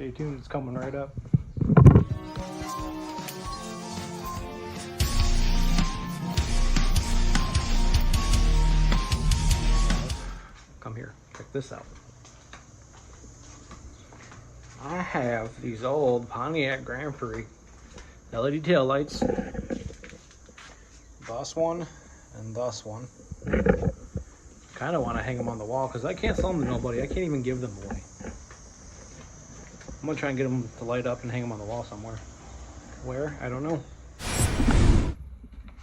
Stay tuned, it's coming right up. Come here, check this out. I have these old Pontiac Grand Prix LED tail lights. Thus one and thus one. Kind of want to hang them on the wall because I can't sell them to nobody. I can't even give them away. I'm gonna try and get them to light up and hang them on the wall somewhere. Where? I don't know.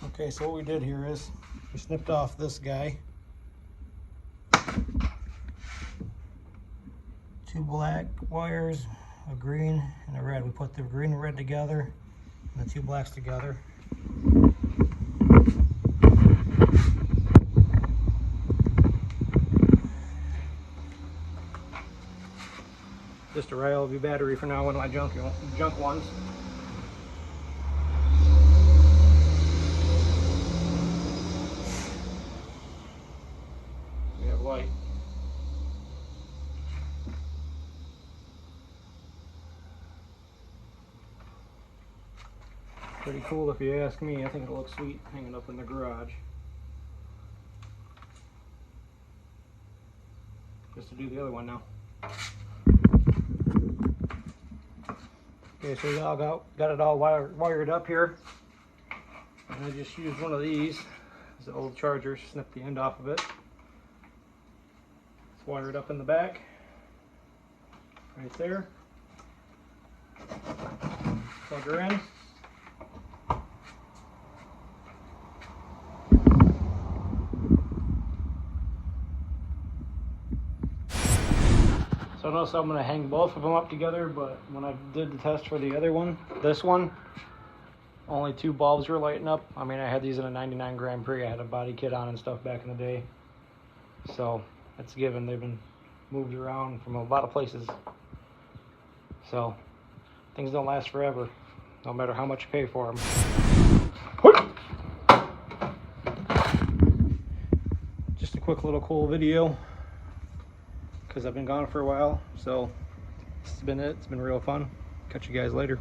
Okay, so what we did here is we snipped off this guy. 2 black wires, a green and a red. We put the green and red together and the 2 blacks together. Just a Ryobi battery for now, one of my junk ones. We have light. Pretty cool if you ask me. I think it'll look sweet hanging up in the garage. Just to do the other one now. Okay, so we all got it all wired up here. And I just used one of these. It's an old charger, snipped the end off of it. It's wired up in the back. Right there. Plug her in. So I know I'm going to hang both of them up together, but when I did the test for the other one, this one, only 2 bulbs were lighting up. I mean, I had these in a 99 Grand Prix. I had a body kit on and stuff back in the day. So it's given. They've been moved around from a lot of places. So things don't last forever, no matter how much you pay for them. Just a quick little cool video, because I've been gone for a while, so this has been it. It's been real fun. Catch you guys later.